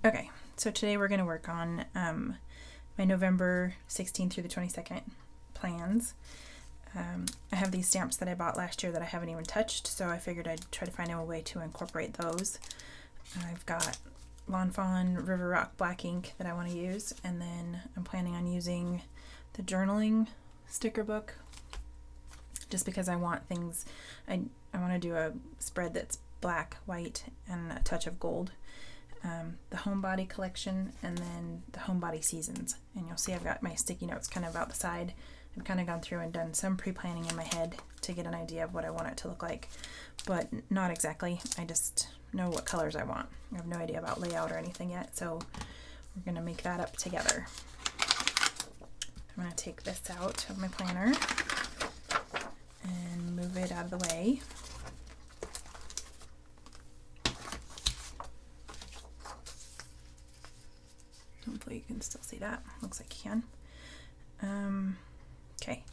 Okay, so today we're going to work on my November 16th through the 22nd plans. I have these stamps that I bought last year that I haven't even touched, so I figured I'd try to find a way to incorporate those. I've got Lawn Fawn River Rock black ink that I want to use, and then I'm planning on using the journaling sticker book just because I want things, I want to do a spread that's black, white, and a touch of gold. The Homebody collection, and then the Homebody Seasons. And you'll see I've got my sticky notes kind of out the side. I've kind of gone through and done some pre-planning in my head to get an idea of what I want it to look like, but not exactly. I just know what colors I want. I have no idea about layout or anything yet, so we're going to make that up together. I'm going to take this out of my planner and move it out of the way. Hopefully you can still see that. Looks like you can. Okay,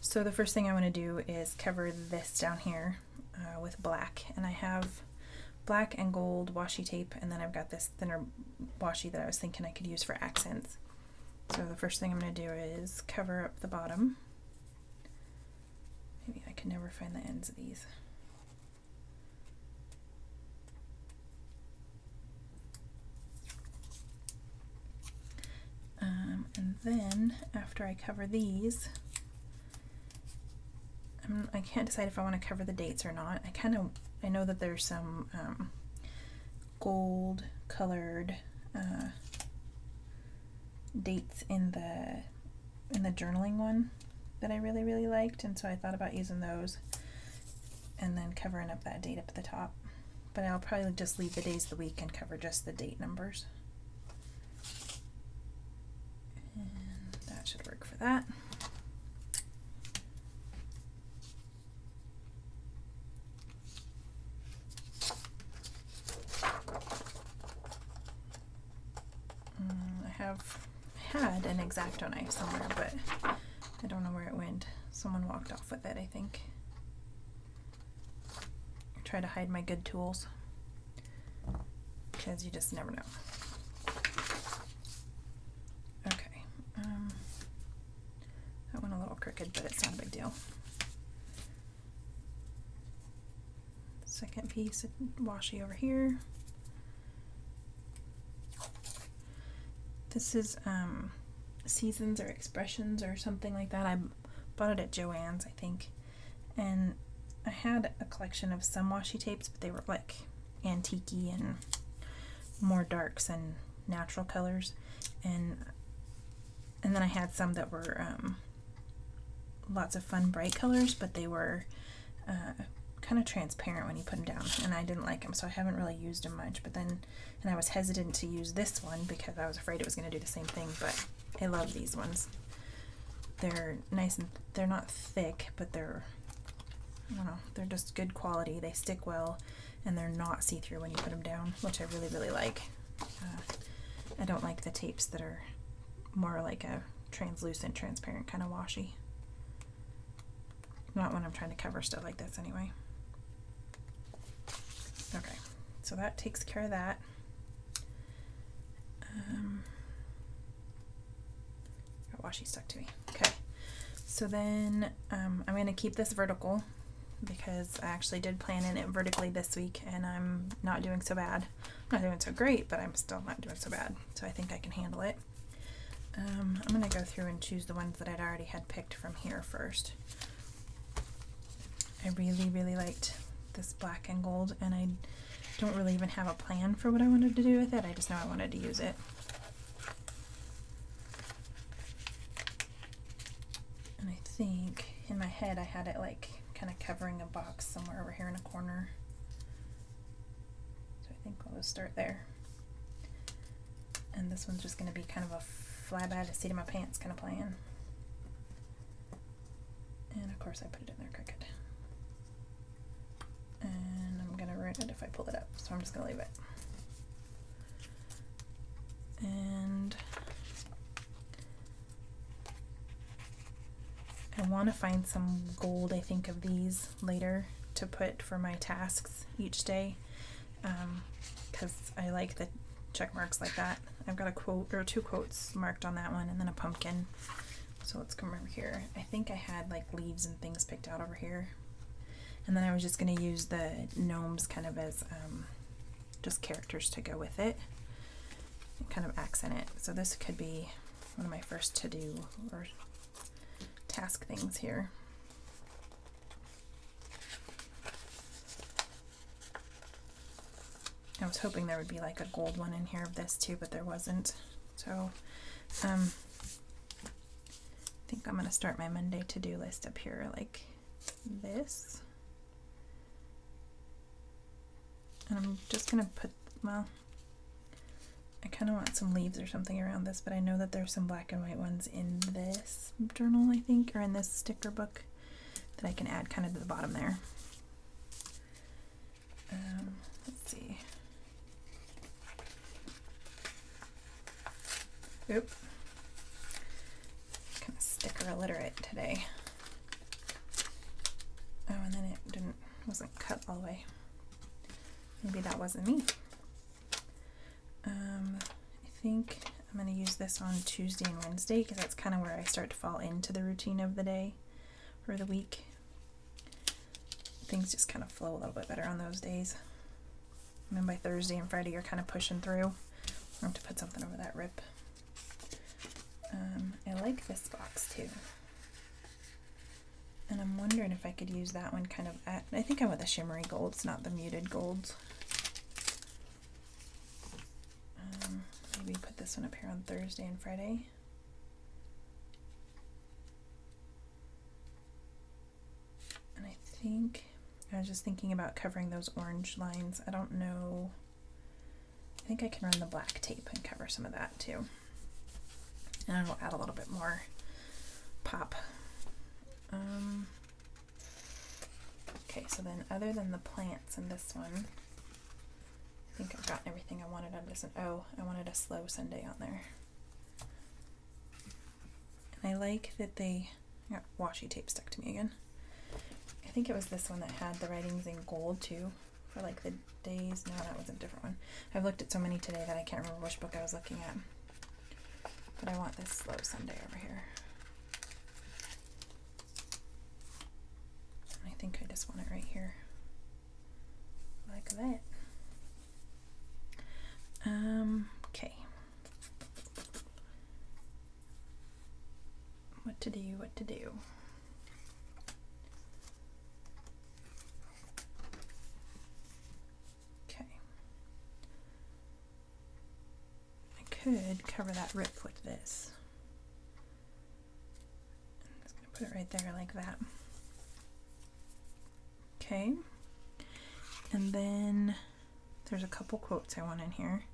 so the first thing I want to do is cover this down here with black. And I have black and gold washi tape, and then I've got this thinner washi that I was thinking I could use for accents. So the first thing I'm going to do is cover up the bottom. Maybe I can never find the ends of these. And then after I cover these, I can't decide if I want to cover the dates or not. I know that there's some gold colored dates in the journaling one that I really liked, and so I thought about using those and then covering up that date up at the top. But I'll probably just leave the days of the week and cover just the date numbers. And that should work for that. I had an X-Acto knife somewhere, but I don't know where it went. Someone walked off with it, I think. I try to hide my good tools because you just never know. Okay, that went a little crooked, but it's not a big deal. Second piece of washi over here. This is Seasons or Expressions or something like that. I bought it at Joann's, I think. And I had a collection of some washi tapes, but they were like antique-y and more darks and natural colors. And then I had some that were lots of fun bright colors, but they were kind of transparent when you put them down, and I didn't like them, so I haven't really used them much. But then, and I was hesitant to use this one because I was afraid it was going to do the same thing, but I love these ones. They're nice, and they're not thick, but they're, I don't know, they're just good quality. They stick well, and they're not see-through when you put them down, which I really like. I don't like the tapes that are more like a translucent, transparent kind of washi. Not when I'm trying to cover stuff like this anyway. Okay, so that takes care of that. Got washi stuck to me. Okay, so then I'm going to keep this vertical because I actually did plan in it vertically this week, and I'm not doing so bad. I'm not doing so great, but I'm still not doing so bad, so I think I can handle it. I'm going to go through and choose the ones that I'd already had picked from here first. I really liked this black and gold, and I don't really even have a plan for what I wanted to do with it. I just know I wanted to use it. And I think in my head I had it like kind of covering a box somewhere over here in a corner. So I think we'll just start there. And this one's just going to be kind of a fly by the seat of my pants kind of plan. And of course I put it in there crooked. And I'm going to ruin it if I pull it up, so I'm just going to leave it. And I want to find some gold, I think, of these later to put for my tasks each day, because I like the check marks like that. I've got a quote or 2 quotes marked on that one, and then a pumpkin. So let's come over here. I think I had like leaves and things picked out over here. And then I was just going to use the gnomes kind of as just characters to go with it and kind of accent it. So this could be one of my first to do or task things here. I was hoping there would be like a gold one in here of this too, but there wasn't. So I think I'm going to start my Monday to-do list up here like this. And I'm just going to put, well, I kind of want some leaves or something around this, but I know that there's some black and white ones in this journal, I think, or in this sticker book that I can add kind of to the bottom there. Let's see. Oop. Kind of sticker illiterate today. Oh, and then it wasn't cut all the way. Maybe that wasn't me. I think I'm going to use this on Tuesday and Wednesday because that's kind of where I start to fall into the routine of the day or the week. Things just kind of flow a little bit better on those days. And then by Thursday and Friday you're kind of pushing through. I have to put something over that rip. I like this box too. And I'm wondering if I could use that one kind of at, I think I want the shimmery golds, not the muted golds. Maybe put this one up here on Thursday and Friday. And I think, I was just thinking about covering those orange lines. I don't know, I think I can run the black tape and cover some of that too. And it'll add a little bit more pop. Okay, so then other than the plants in this one, I think I've gotten everything I wanted out of this one. Oh, I wanted a slow Sunday on there. And I like that I got washi tape stuck to me again. I think it was this one that had the writings in gold too, for like the days. No, that was a different one. I've looked at so many today that I can't remember which book I was looking at. But I want this slow Sunday over here. And I think I just want it right here. Like that. Okay. What to do, what to do. Okay. I could cover that rip with this. I'm just going to put it right there like that. Okay. And then there's a couple quotes I want in here.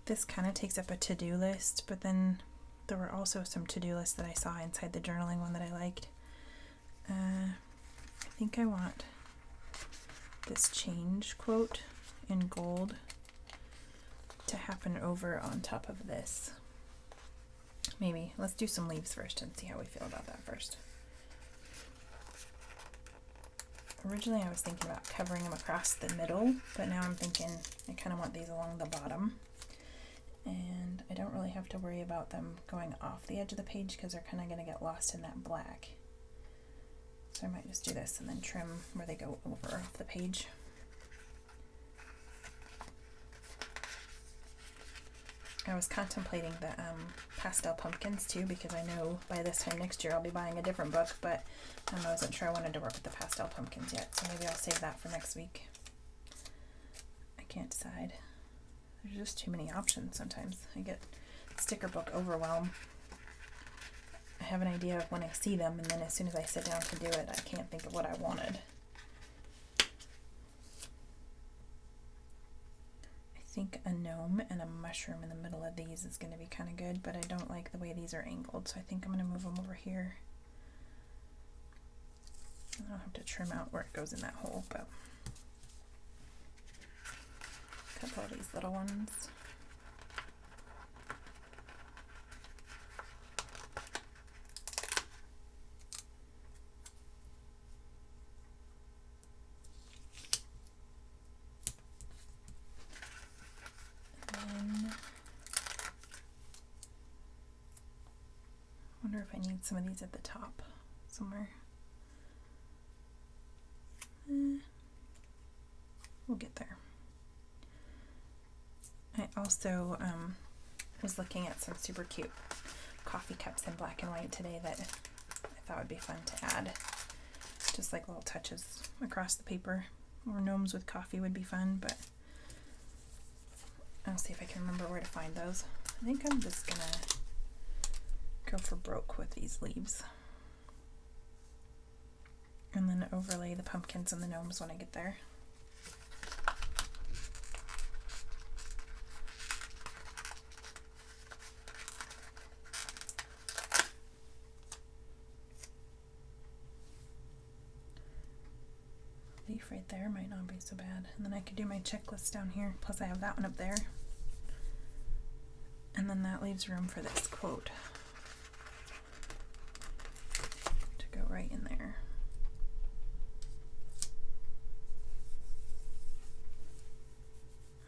This kind of takes up a to-do list, but then there were also some to-do lists that I saw inside the journaling one that I liked. I think I want this change quote in gold to happen over on top of this. Maybe. Let's do some leaves first and see how we feel about that first. Originally I was thinking about covering them across the middle, but now I'm thinking I kind of want these along the bottom. And I don't really have to worry about them going off the edge of the page because they're kind of going to get lost in that black. So I might just do this and then trim where they go over off the page. I was contemplating the pastel pumpkins too, because I know by this time next year I'll be buying a different book, but I wasn't sure I wanted to work with the pastel pumpkins yet, so maybe I'll save that for next week. I can't decide. There's just too many options sometimes. I get sticker book overwhelm. I have an idea of when I see them, and then as soon as I sit down to do it, I can't think of what I wanted. I think a gnome and a mushroom in the middle of these is going to be kind of good, but I don't like the way these are angled, so I think I'm going to move them over here. I don't have to trim out where it goes in that hole, but a couple of these little ones. if I need some of these at the top somewhere. We'll get there. I also was looking at some super cute coffee cups in black and white today that I thought would be fun to add. Just like little touches across the paper. Or gnomes with coffee would be fun, but I'll see if I can remember where to find those. I think I'm just gonna go for broke with these leaves. And then overlay the pumpkins and the gnomes when I get there. Leaf right there might not be so bad. And then I could do my checklist down here, plus I have that one up there. And then that leaves room for this quote to go right in there.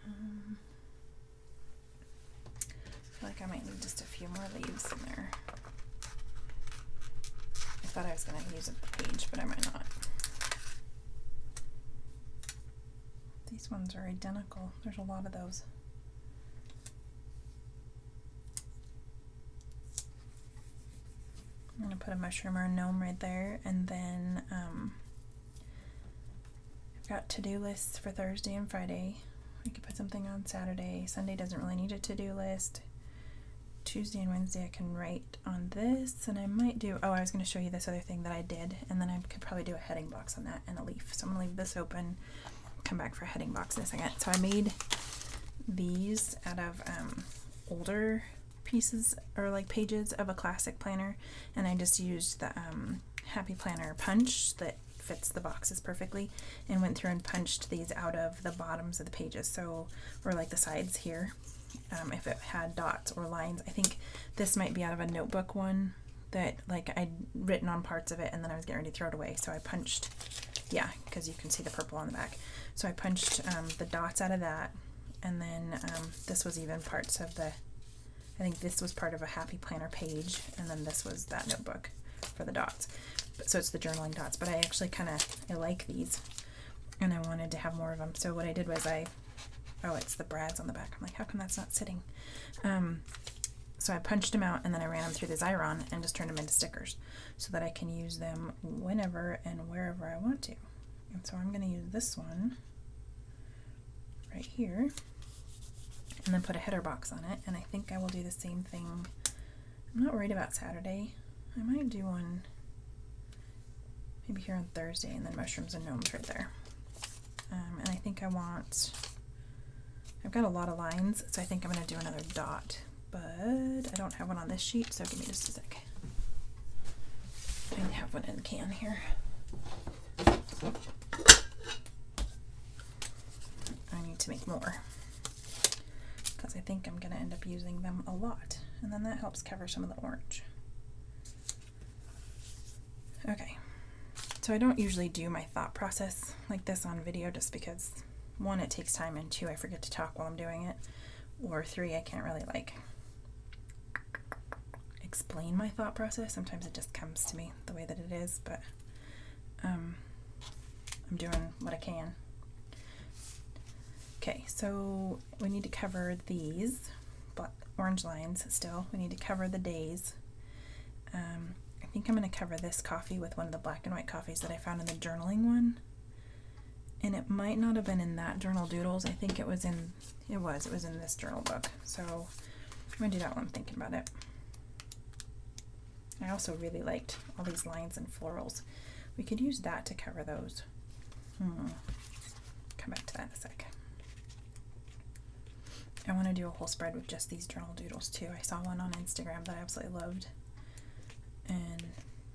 I feel like I might need just a few more leaves in there. I thought I was going to use up the page, but I might not. These ones are identical. There's a lot of those. I'm going to put a mushroom or a gnome right there, and then I've got to-do lists for Thursday and Friday. I could put something on Saturday. Sunday doesn't really need a to-do list. Tuesday and Wednesday I can write on this, and I might do, oh, I was going to show you this other thing that I did, and then I could probably do a heading box on that and a leaf. So I'm going to leave this open, come back for a heading box in a second. So I made these out of older pieces or like pages of a classic planner, and I just used the Happy Planner punch that fits the boxes perfectly and went through and punched these out of the bottoms of the pages, so, or like the sides here, if it had dots or lines. I think this might be out of a notebook one that like I'd written on parts of it and then I was getting ready to throw it away, so I punched, yeah, because you can see the purple on the back, so I punched the dots out of that, and then this was even parts of the, I think this was part of a Happy Planner page, and then this was that notebook for the dots. So it's the journaling dots, but I actually I like these, and I wanted to have more of them. So what I did was oh, it's the brads on the back. I'm like, how come that's not sitting? So I punched them out, and then I ran them through the Xyron and just turned them into stickers so that I can use them whenever and wherever I want to. And so I'm going to use this one right here, and then put a header box on it, and I think I will do the same thing. I'm not worried about Saturday. I might do one maybe here on Thursday, and then mushrooms and gnomes right there. And I think I've got a lot of lines, so I think I'm going to do another dot, but I don't have one on this sheet, so give me just a sec. I have one in the can here. I need to make more, because I think I'm going to end up using them a lot, and then that helps cover some of the orange. Okay, so I don't usually do my thought process like this on video, just because 1, it takes time, and 2, I forget to talk while I'm doing it, or 3, I can't really like explain my thought process. Sometimes it just comes to me the way that it is, but I'm doing what I can. Okay, so we need to cover these orange lines still. We need to cover the days. I think I'm going to cover this coffee with one of the black and white coffees that I found in the journaling one. And it might not have been in that Journal Doodles. I think it was in this journal book. So I'm going to do that while I'm thinking about it. I also really liked all these lines and florals. We could use that to cover those. Come back to that in a sec. I want to do a whole spread with just these Journal Doodles too. I saw one on Instagram that I absolutely loved, and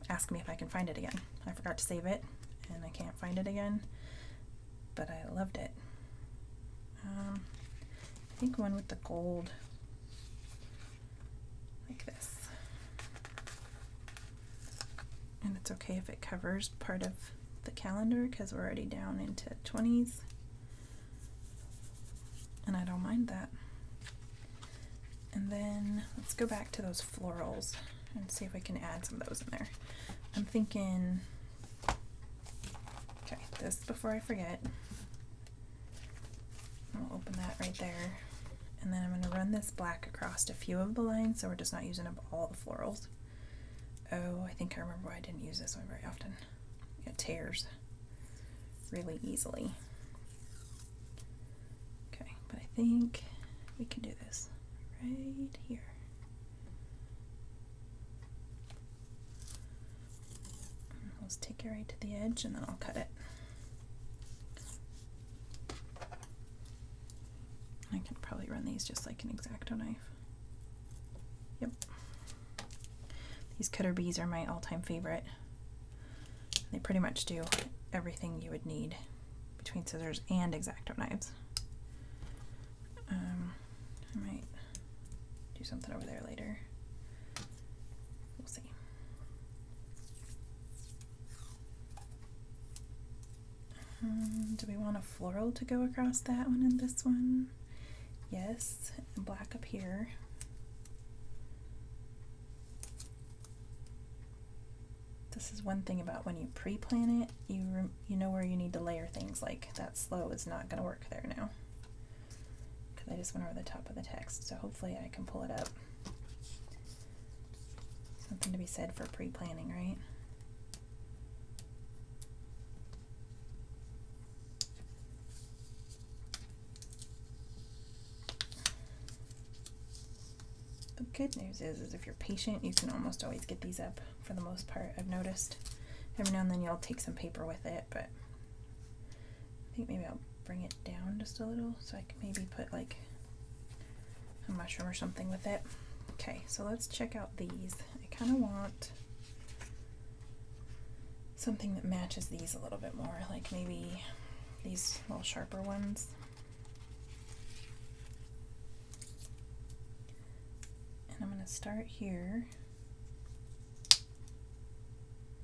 asked me if I can find it again. I forgot to save it, and I can't find it again, but I loved it. I think one with the gold, like this. And it's okay if it covers part of the calendar, because we're already down into 20s. And I don't mind that. And then let's go back to those florals and see if we can add some of those in there. I'm thinking, okay, this before I forget. I'll open that right there. And then I'm going to run this black across a few of the lines so we're just not using up all the florals. Oh, I think I remember why I didn't use this one very often. It tears really easily. Okay, but I think we can do this right here. Let's take it right to the edge and then I'll cut it. I can probably run these just like an X-Acto knife. Yep. These cutter bees are my all-time favorite. They pretty much do everything you would need between scissors and X-Acto knives. I might do something over there later. We'll see. Do we want a floral to go across that one and this one? Yes, and black up here. This is one thing about when you pre-plan it, you know where you need to layer things, like that slow is not going to work there now. Because I just went over the top of the text, so hopefully I can pull it up. Something to be said for pre-planning, right? The good news is if you're patient, you can almost always get these up for the most part, I've noticed. Every now and then you'll take some paper with it, but I think maybe I'll bring it down just a little so I can maybe put like a mushroom or something with it. Okay, so let's check out these. I kind of want something that matches these a little bit more, like maybe these little sharper ones. And I'm going to start here,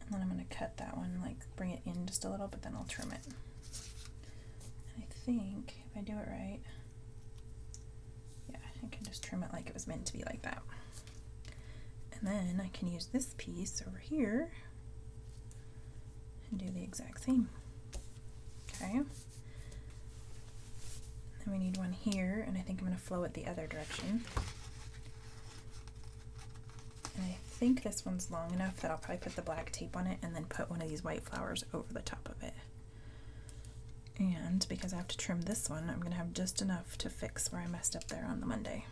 and then I'm going to cut that one, like bring it in just a little, but then I'll trim it. And I think if I do it right, yeah, I can just trim it like it was meant to be like that. And then I can use this piece over here and do the exact same. Okay. Then we need one here, and I think I'm going to flow it the other direction. And I think this one's long enough that I'll probably put the black tape on it and then put one of these white flowers over the top of it. And because I have to trim this one, I'm going to have just enough to fix where I messed up there on the Monday.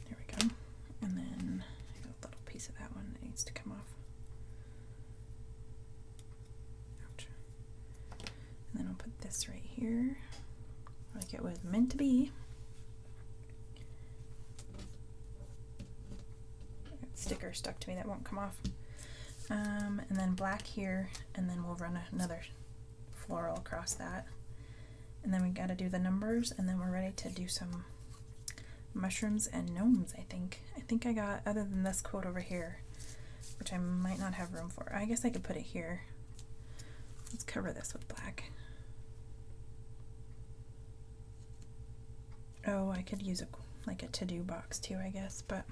There we go. And then I got a little piece of that one that needs to come off. Ouch. And then I'll put this right here, like it was meant to be. Sticker stuck to me that won't come off. And then black here, and then we'll run another floral across that. And then we got to do the numbers, and then we're ready to do some mushrooms and gnomes, I think. I think I got, other than this quote over here, which I might not have room for. I guess I could put it here. Let's cover this with black. Oh, I could use like a to-do box too, I guess, but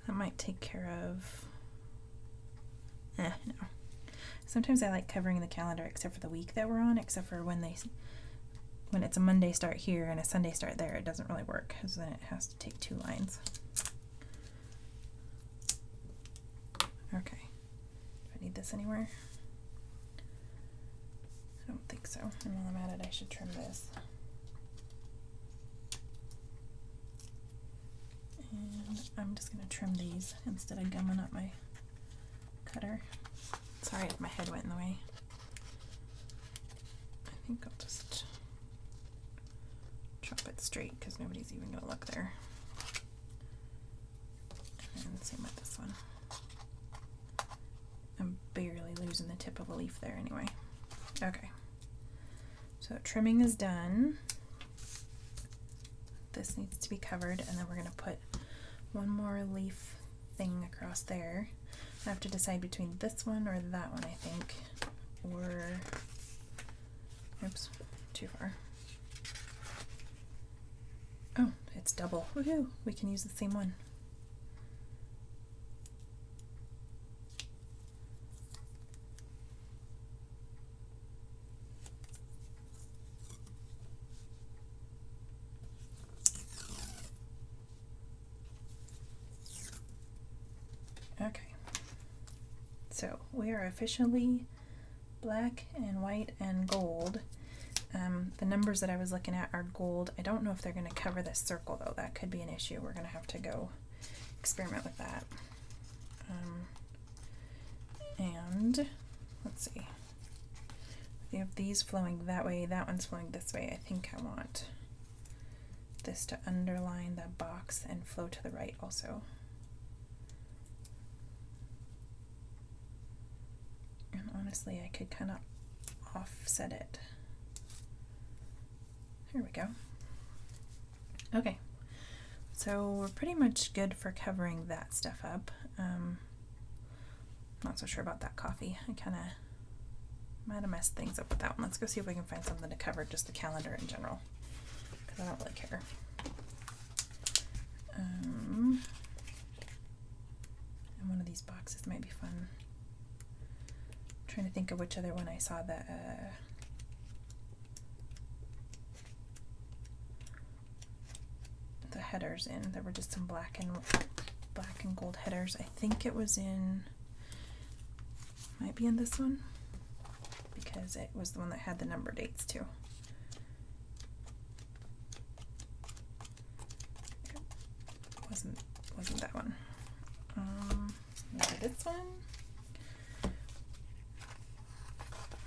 that might take care of, no. Sometimes I like covering the calendar except for the week that we're on, except for when it's a Monday start here and a Sunday start there, it doesn't really work, because then it has to take 2 lines. Okay, do I need this anywhere? I don't think so, and while I'm at it I should trim this. And I'm just going to trim these instead of gumming up my cutter. Sorry if my head went in the way. I think I'll just chop it straight because nobody's even going to look there. And same with this one. I'm barely losing the tip of a leaf there anyway. Okay. So trimming is done. This needs to be covered, and then we're going to put one more leaf thing across there. I have to decide between this one or that one, I think. Or, oops, too far. Oh, it's double. Woohoo! We can use the same one. Okay. So we are officially black and white and gold. The numbers that I was looking at are gold. I don't know if they're going to cover this circle though. That could be an issue. We're going to have to go experiment with that. And let's see. We have these flowing that way. That one's flowing this way. I think I want this to underline the box and flow to the right also. And honestly, I could kind of offset it. Here we go. Okay, so we're pretty much good for covering that stuff up. Not so sure about that coffee. I kind of might have messed things up with that one. Let's go see if we can find something to cover just the calendar in general, because I don't really care. And one of these boxes might be fun. I'm trying to think of which other one I saw that the headers in. There were just some black and gold headers. I think it was in, might be in this one, because it was the one that had the number dates too. Wasn't that one. Maybe this one.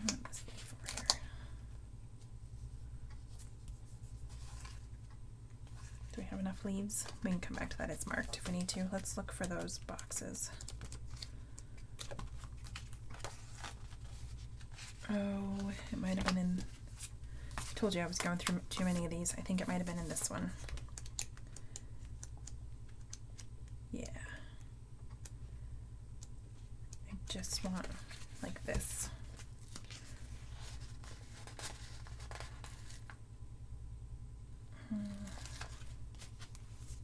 This leaf over here. Do we have enough leaves? We can come back to that. It's marked if we need to. Let's look for those boxes. Oh, it might have been in, I told you I was going through too many of these. I think it might have been in this one. Yeah. I just want like this.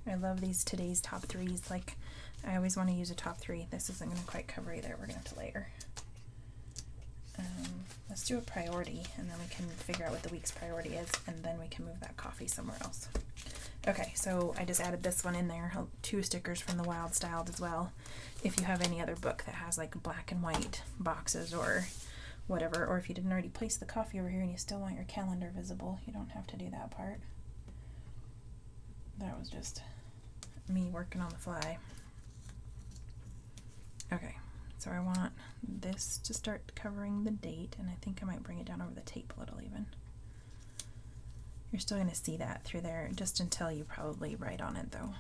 I love these today's top threes. Like, I always want to use a top three. This isn't going to quite cover either. We're going to have to layer. Let's do a priority, and then we can figure out what the week's priority is, and then we can move that coffee somewhere else. Okay, so I just added this one in there. 2 stickers from the Wild Styled as well. If you have any other book that has like black and white boxes or whatever, or if you didn't already place the coffee over here and you still want your calendar visible, you don't have to do that part. That was just me working on the fly. Okay, so I want this to start covering the date, and I think I might bring it down over the tape a little even. You're still going to see that through there just until you probably write on it though.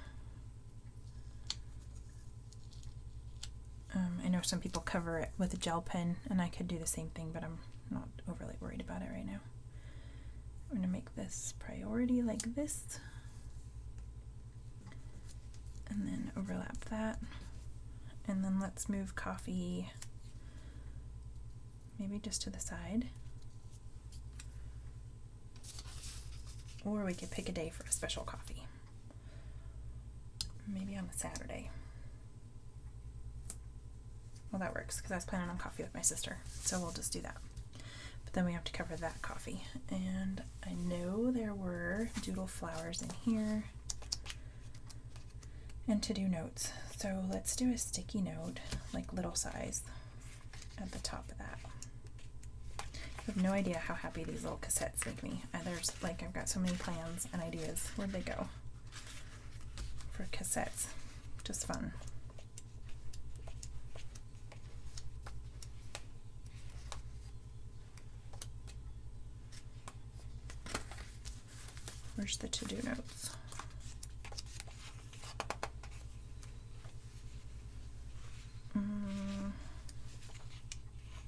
I know some people cover it with a gel pen, and I could do the same thing, but I'm not overly worried about it right now. I'm going to make this priority like this, and then overlap that, and then let's move coffee maybe just to the side, or we could pick a day for a special coffee, maybe on a Saturday. Well, that works because I was planning on coffee with my sister, so we'll just do that. But then we have to cover that coffee, and I know there were doodle flowers in here and to-do notes. So let's do a sticky note, like little size, at the top of that. I have no idea how happy these little cassettes make me. There's like, I've got so many plans and ideas. Where'd they go? For cassettes. Just fun. Where's the to-do notes?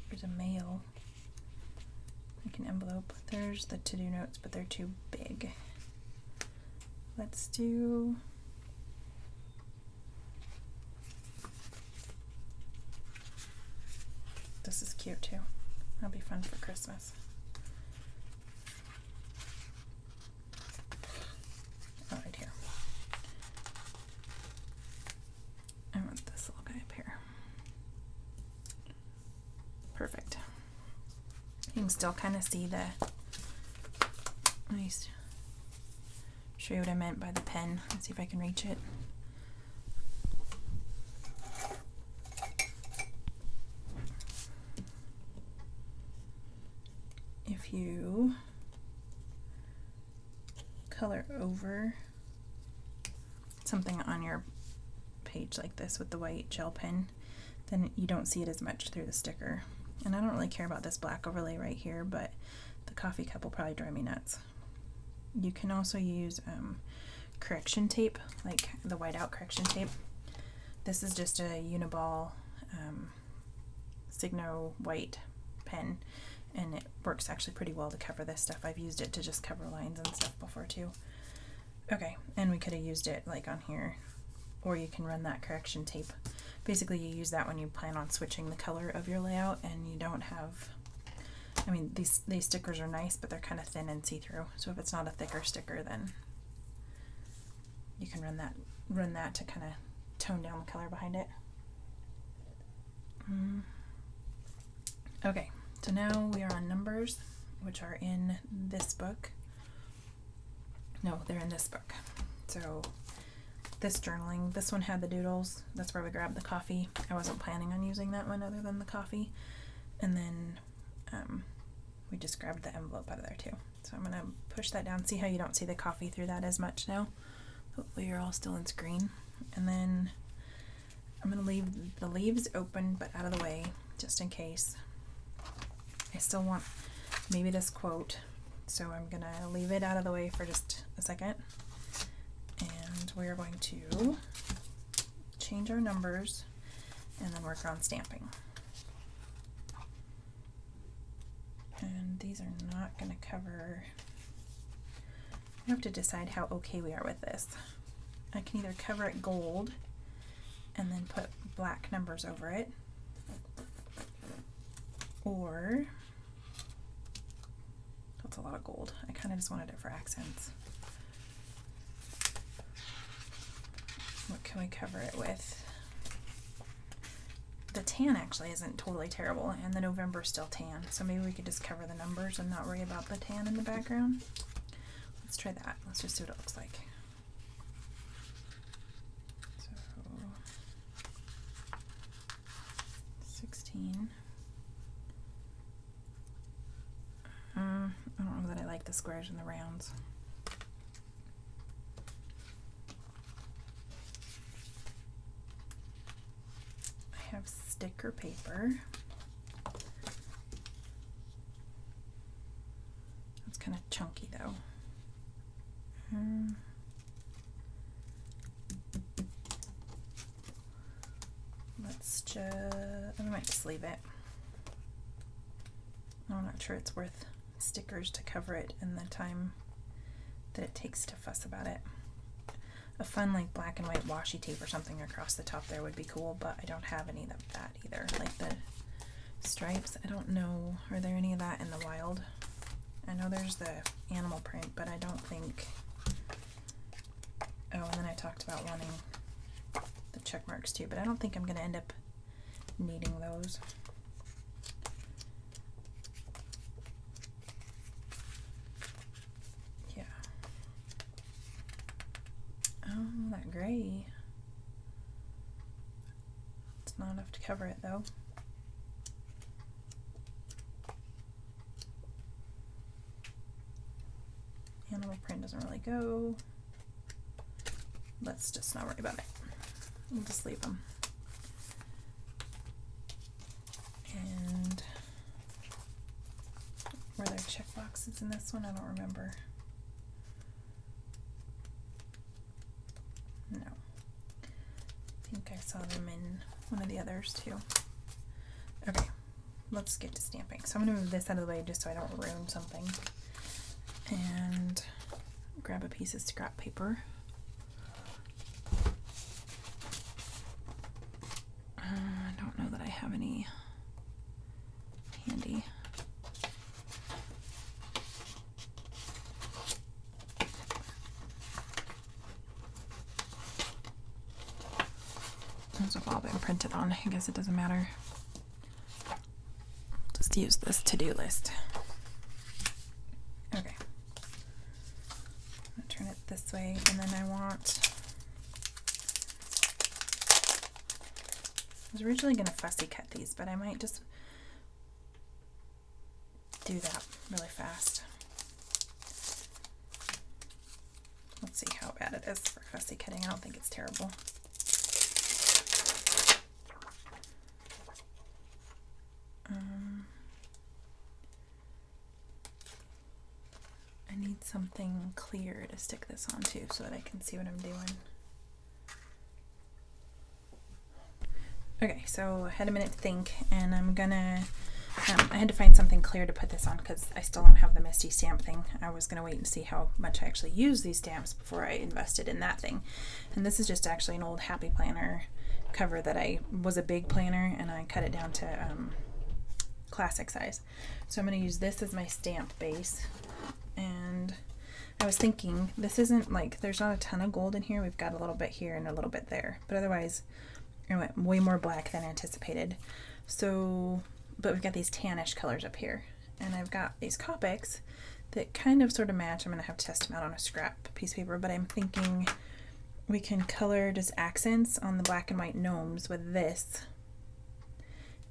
There's a mail, like an envelope. There's the to-do notes, but they're too big. Let's do this. Is cute too. That'll be fun for Christmas. I want this little guy up here. Perfect. You can still kind of see the, let me show you what I meant by the pen. Let's see if I can reach it. If you color over something on your page like this with the white gel pen, then you don't see it as much through the sticker. And I don't really care about this black overlay right here, but the coffee cup will probably drive me nuts. You can also use correction tape, like the whiteout correction tape. This is just a Uniball Signo white pen, and it works actually pretty well to cover this stuff. I've used it to just cover lines and stuff before too. Okay, and we could have used it like on here, or you can run that correction tape. Basically you use that when you plan on switching the color of your layout and you don't have, I mean these stickers are nice, but they're kind of thin and see-through, so if it's not a thicker sticker, then you can run that to kind of tone down the color behind it. Okay, so now we are on numbers, which are in this book. No, they're in this book. So this journaling, this one had the doodles. That's where we grabbed the coffee. I wasn't planning on using that one other than the coffee. And then we just grabbed the envelope out of there too. So I'm going to push that down. See how you don't see the coffee through that as much now? Hopefully you're all still in screen. And then I'm going to leave the leaves open but out of the way just in case. I still want maybe this quote, so I'm going to leave it out of the way for just a second. And we're going to change our numbers and then work on stamping. And these are not going to cover, I have to decide how okay we are with this. I can either cover it gold and then put black numbers over it, or, that's a lot of gold. I kind of just wanted it for accents. What can we cover it with? The tan actually isn't totally terrible, and the November's still tan, so maybe we could just cover the numbers and not worry about the tan in the background. Let's try that. Let's just see what it looks like. So 16. I don't know that I like the squares and the rounds. I have sticker paper. It's kind of chunky though. Let's just, I might just leave it. I'm not sure it's worth stickers to cover it in the time that it takes to fuss about it. A fun like black and white washi tape or something across the top there would be cool, but I don't have any of that either. Like the stripes, I don't know, are there any of that in the wild? I know there's the animal print, but I don't think, oh, and then I talked about wanting the check marks too, but I don't think I'm going to end up needing those. Yeah. Oh, that gray. It's not enough to cover it though. Animal print doesn't really go. Let's just not worry about it. We'll just leave them. And were there check boxes in this one? I don't remember. No. I think I saw them in one of the others too. Okay, let's get to stamping. So I'm going to move this out of the way just so I don't ruin something. And grab a piece of scrap paper. I don't know that I have any handy. Those have all been printed on. I guess it doesn't matter. Just use this to-do list. Okay. I'm gonna turn it this way, and then I was originally gonna fussy cut these, but I might just do that really fast. Let's see how bad it is for fussy cutting. I don't think it's terrible. I need something clear to stick this onto so that I can see what I'm doing. Okay, so I had a minute to think, and I'm gonna, I had to find something clear to put this on because I still don't have the Misty stamp thing. I was gonna wait and see how much I actually use these stamps before I invested in that thing. And this is just actually an old Happy Planner cover that was a big planner, and I cut it down to classic size. So I'm gonna use this as my stamp base. And I was thinking, this isn't like, there's not a ton of gold in here. We've got a little bit here and a little bit there, but otherwise I went way more black than anticipated. So, but we've got these tannish colors up here, and I've got these Copics that kind of sort of match. I'm gonna have to test them out on a scrap piece of paper, but I'm thinking we can color just accents on the black and white gnomes with this,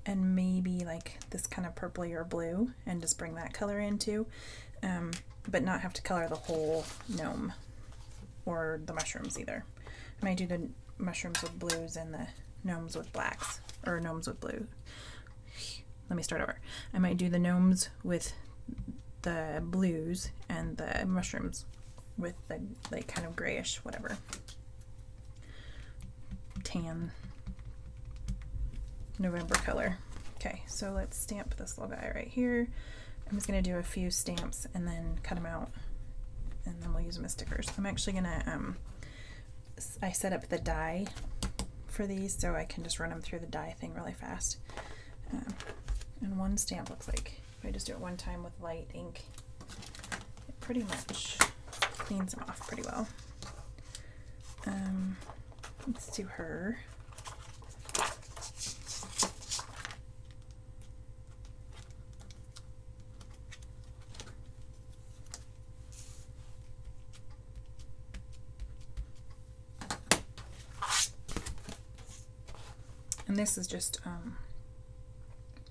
and maybe like this kind of purpley or blue, and just bring that color in too. But not have to color the whole gnome or the mushrooms either. I might do the mushrooms with blues and the gnomes with blacks, or gnomes with blue. Let me start over. I might do the gnomes with the blues and the mushrooms with the like kind of grayish, whatever, tan November color. Okay, so let's stamp this little guy right here. I'm just going to do a few stamps and then cut them out, and then we'll use them as stickers. I'm actually going to, I set up the die for these so I can just run them through the die thing really fast. And one stamp looks like, if I just do it one time with light ink, it pretty much cleans them off pretty well. Let's do her. And this is just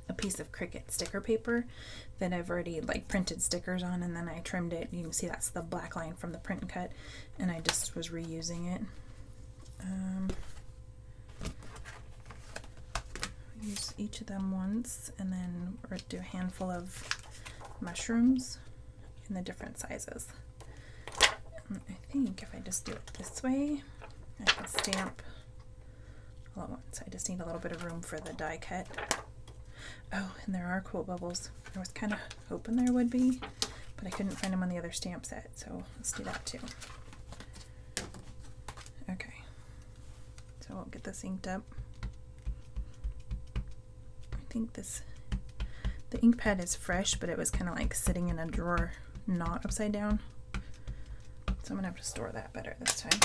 a piece of Cricut sticker paper that I've already like printed stickers on, and then I trimmed it. You can see that's the black line from the print and cut, and I just was reusing it. Use each of them once, and then we're going to do a handful of mushrooms in the different sizes. And I think if I just do it this way, I can stamp all at once. I just need a little bit of room for the die cut. Oh, and there are quote bubbles. I was kind of hoping there would be, but I couldn't find them on the other stamp set, so let's do that too. Okay, so I'll get this inked up. I think the ink pad is fresh, but it was kind of like sitting in a drawer, not upside down. So I'm gonna have to store that better this time.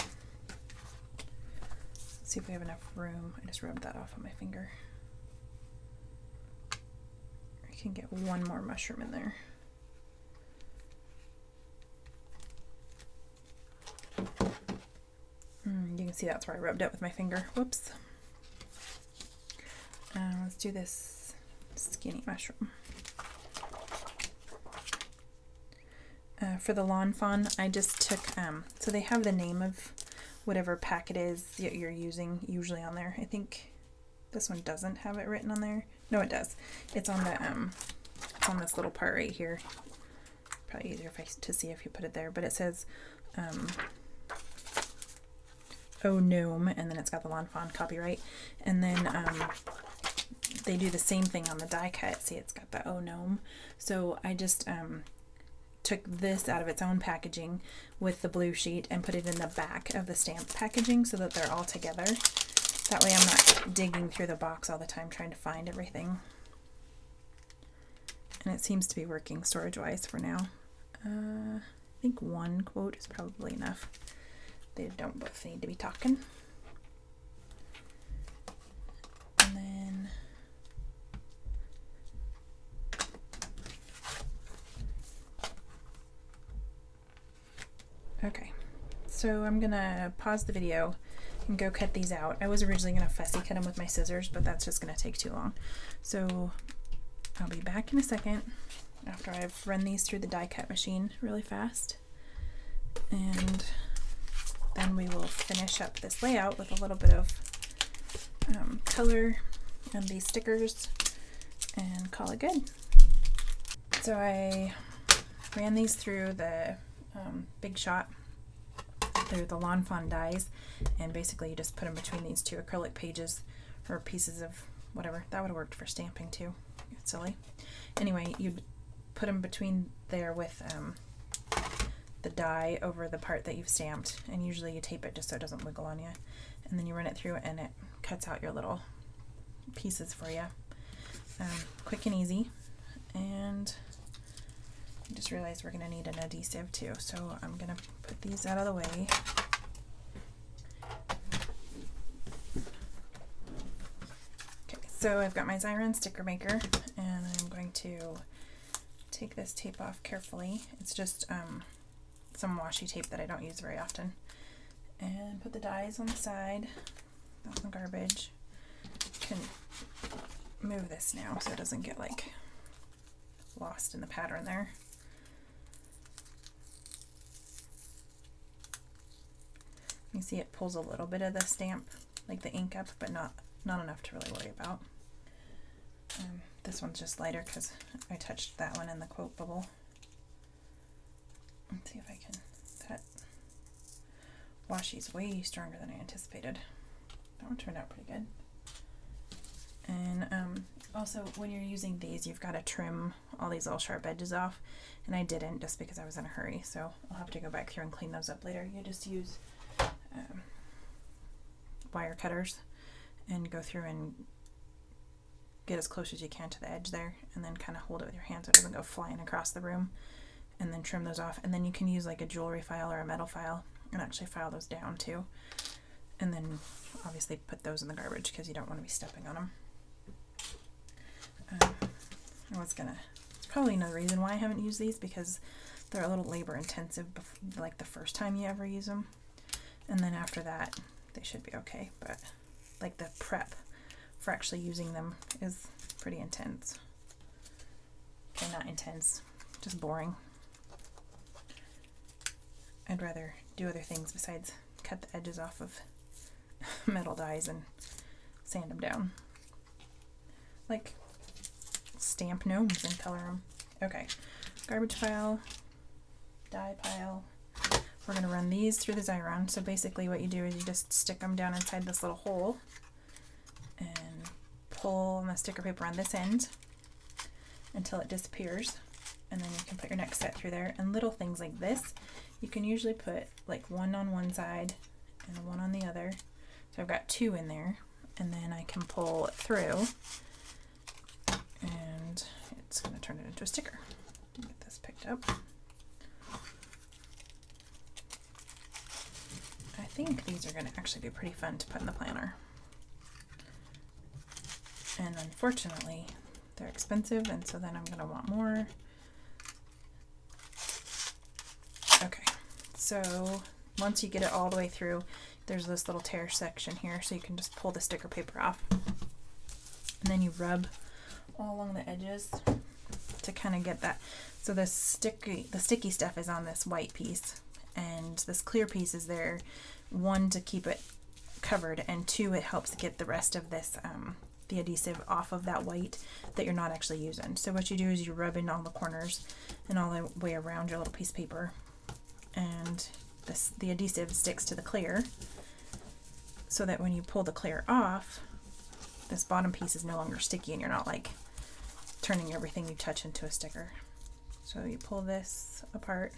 Let's see if we have enough room. I just rubbed that off on my finger. I can get one more mushroom in there. You can see that's where I rubbed it with my finger. Whoops. Let's do this skinny mushroom. For the Lawn Fawn, I just took, so they have the name of whatever pack it is that you're using usually on there. I think this one doesn't have it written on there. No, it does. It's on the, it's on this little part right here. Probably easier to see if you put it there, but it says, Oh Gnome, and then it's got the Lawn Fawn copyright. And then, they do the same thing on the die cut. See, it's got the Oh Gnome. So I just, took this out of its own packaging with the blue sheet and put it in the back of the stamp packaging so that they're all together. That way I'm not digging through the box all the time trying to find everything. And it seems to be working storage-wise for now. I think one quote is probably enough. They don't both need to be talking. So I'm gonna pause the video and go cut these out. I was originally gonna fussy cut them with my scissors, but that's just gonna take too long. So I'll be back in a second after I've run these through the die cut machine really fast. And then we will finish up this layout with a little bit of color and these stickers and call it good. So I ran these through the Big Shot. They're the Lawn Fawn dies, and basically you just put them between these two acrylic pages or pieces of whatever. That would have worked for stamping too. It's silly. Anyway, you'd put them between there with the die over the part that you've stamped, and usually you tape it just so it doesn't wiggle on you, and then you run it through and it cuts out your little pieces for you. Quick and easy. And I just realized we're going to need an adhesive too, so I'm going to put these out of the way. Okay, so I've got my Xyron sticker maker, and I'm going to take this tape off carefully. It's just some washi tape that I don't use very often. And put the dies on the side, not in the garbage. Can move this now so it doesn't get like lost in the pattern there. You see it pulls a little bit of the stamp, like the ink up, but not enough to really worry about. This one's just lighter because I touched that one in the quote bubble. Let's see if I can. That washi's way stronger than I anticipated. That one turned out pretty good. And also, when you're using these, you've got to trim all these little sharp edges off, and I didn't just because I was in a hurry, so I'll have to go back through and clean those up later. You just use wire cutters and go through and get as close as you can to the edge there, and then kind of hold it with your hand so it doesn't go flying across the room, and then trim those off. And then you can use like a jewelry file or a metal file and actually file those down too, and then obviously put those in the garbage because you don't want to be stepping on them. It's probably another reason why I haven't used these, because they're a little labor intensive like the first time you ever use them, and then after that they should be okay, but like the prep for actually using them is pretty intense. Okay, not intense, just boring. I'd rather do other things besides cut the edges off of metal dies and sand them down, like stamp gnomes and color them. Okay, garbage pile, die pile. We're going to run these through the Xyron. So basically what you do is you just stick them down inside this little hole and pull on the sticker paper on this end until it disappears, and then you can put your next set through there. And little things like this, you can usually put like one on one side and one on the other. So I've got two in there, and then I can pull it through and it's going to turn it into a sticker. Get this picked up. I think these are going to actually be pretty fun to put in the planner. And unfortunately, they're expensive, and so then I'm going to want more. Okay, so once you get it all the way through, there's this little tear section here, so you can just pull the sticker paper off. And then you rub all along the edges to kind of get that. So the sticky stuff is on this white piece, and this clear piece is there, one, to keep it covered, and two, it helps get the rest of this the adhesive off of that white that you're not actually using. So what you do is you rub in all the corners and all the way around your little piece of paper, and the adhesive sticks to the clear, so that when you pull the clear off, this bottom piece is no longer sticky and you're not like turning everything you touch into a sticker. So you pull this apart.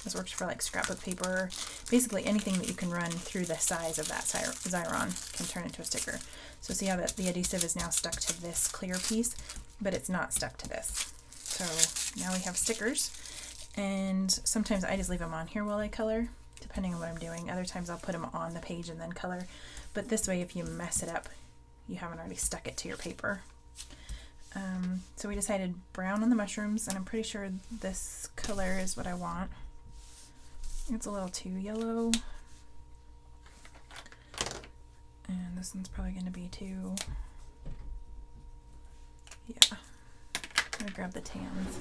This works for like scrapbook paper. Basically anything that you can run through the size of that Xyron can turn into a sticker. So see how the adhesive is now stuck to this clear piece, but it's not stuck to this. So now we have stickers, and sometimes I just leave them on here while I color, depending on what I'm doing. Other times I'll put them on the page and then color. But this way, if you mess it up, you haven't already stuck it to your paper. So we decided brown on the mushrooms, and I'm pretty sure this color is what I want. It's a little too yellow. And this one's probably going to be too, yeah. I'm going to grab the tans.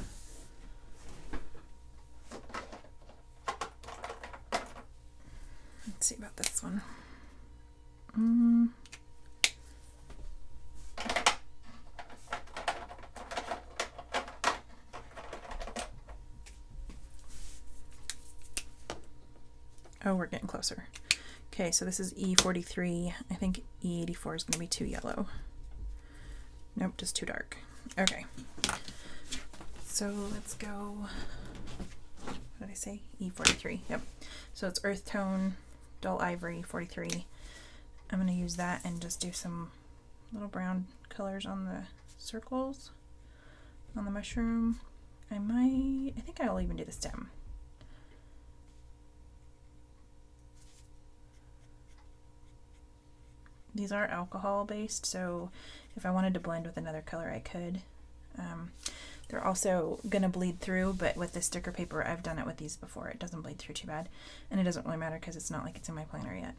Let's see about this one. Oh, we're getting closer. Okay, so this is E43. I think E84 is going to be too yellow. Nope, just too dark. Okay. So let's go, what did I say? E43, yep. So it's earth tone, dull ivory, 43. I'm going to use that and just do some little brown colors on the circles on the mushroom. I think I'll even do the stem. These are alcohol based, so if I wanted to blend with another color, I could. They're also gonna bleed through, but with this sticker paper, I've done it with these before. It doesn't bleed through too bad, and it doesn't really matter because it's not like it's in my planner yet.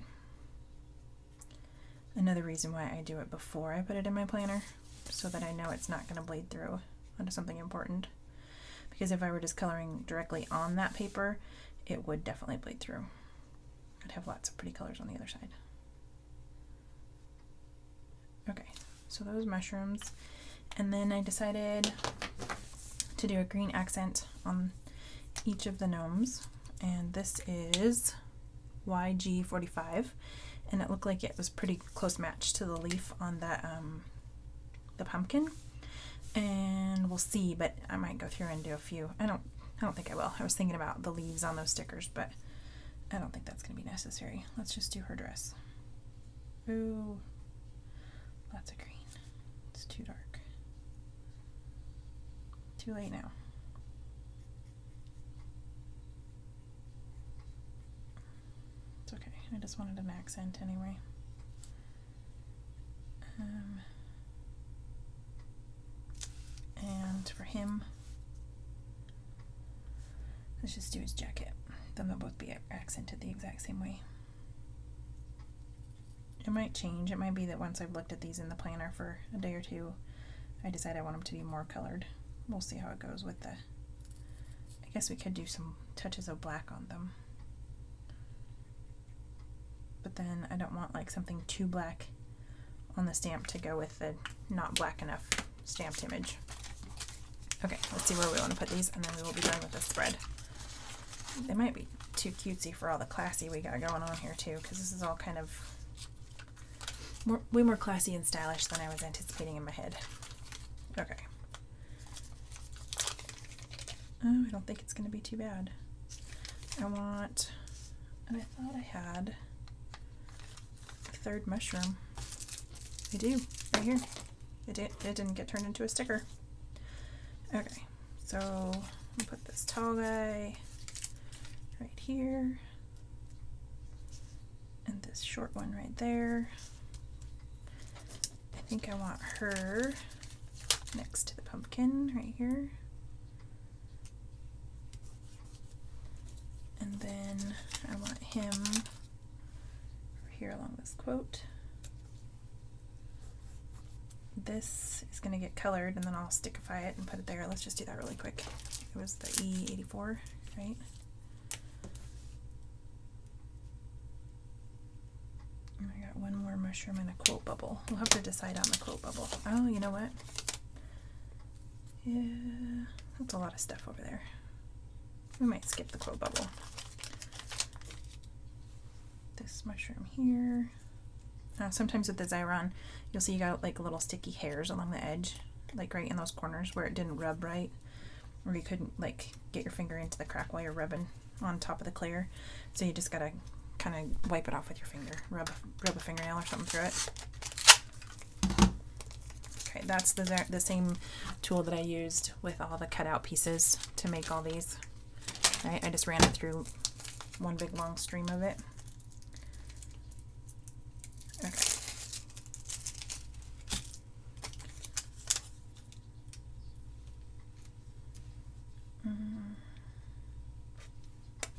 Another reason why I do it before I put it in my planner, so that I know it's not gonna bleed through onto something important. Because if I were just coloring directly on that paper, it would definitely bleed through. I'd have lots of pretty colors on the other side. Okay, so those mushrooms, and then I decided to do a green accent on each of the gnomes, and this is YG45, and it looked like it was pretty close match to the leaf on that the pumpkin, and we'll see, but I might go through and do a few. I don't think I will. I was thinking about the leaves on those stickers, but I don't think that's going to be necessary. Let's just do her dress. Ooh. Lots of green. It's too dark. Too late now. It's okay. I just wanted an accent anyway. And for him, let's just do his jacket. Then they'll both be accented the exact same way. It might change. It might be that once I've looked at these in the planner for a day or two, I decide I want them to be more colored. We'll see how it goes with the, I guess we could do some touches of black on them. But then I don't want like something too black on the stamp to go with the not black enough stamped image. Okay, let's see where we want to put these, and then we will be done with this spread. They might be too cutesy for all the classy we got going on here too, because this is all kind of way more classy and stylish than I was anticipating in my head. Okay. Oh, I don't think it's going to be too bad. And I thought I had a third mushroom. I do, right here. It didn't get turned into a sticker. Okay, so I'll put this tall guy right here. And this short one right there. I think I want her next to the pumpkin right here. And then I want him over here along this quote. This is going to get colored and then I'll stickify it and put it there. Let's just do that really quick. It was the E84, right? I got one more mushroom and a quote bubble. We'll have to decide on the quote bubble. Oh, you know what? Yeah, that's a lot of stuff over there. We might skip the quote bubble. This mushroom here. Sometimes with the Xyron, you'll see you got like little sticky hairs along the edge, like right in those corners where it didn't rub right, or you couldn't like get your finger into the crack while you're rubbing on top of the clear. So you just gotta kind of wipe it off with your finger, rub a fingernail or something through it. Okay, that's the same tool that I used with all the cutout pieces to make all these. Right, I just ran it through one big long stream of it. Okay.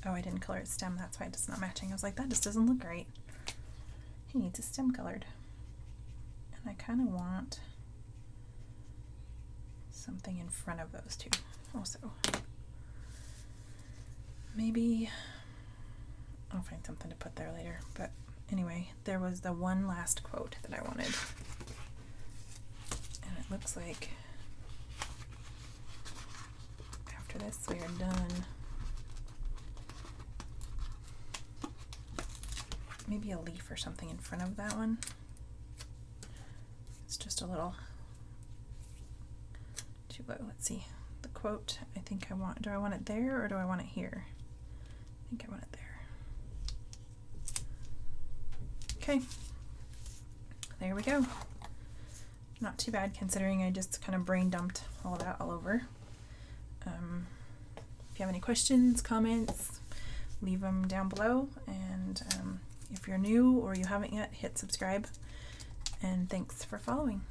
Oh, I didn't color its stem, that's why it's not matching. I was like, that just doesn't look right. He needs a stem colored. And I kind of want something in front of those two also. Maybe I'll find something to put there later. But anyway, there was the one last quote that I wanted. And it looks like after this we are done. Maybe a leaf or something in front of that one. It's just a little too low. Let's see. The quote, I think I want, do I want it there or do I want it here? I think I want it there. Okay. There we go. Not too bad considering I just kind of brain dumped all that all over. If you have any questions, comments, leave them down below. And if you're new or you haven't yet, hit subscribe. And thanks for following.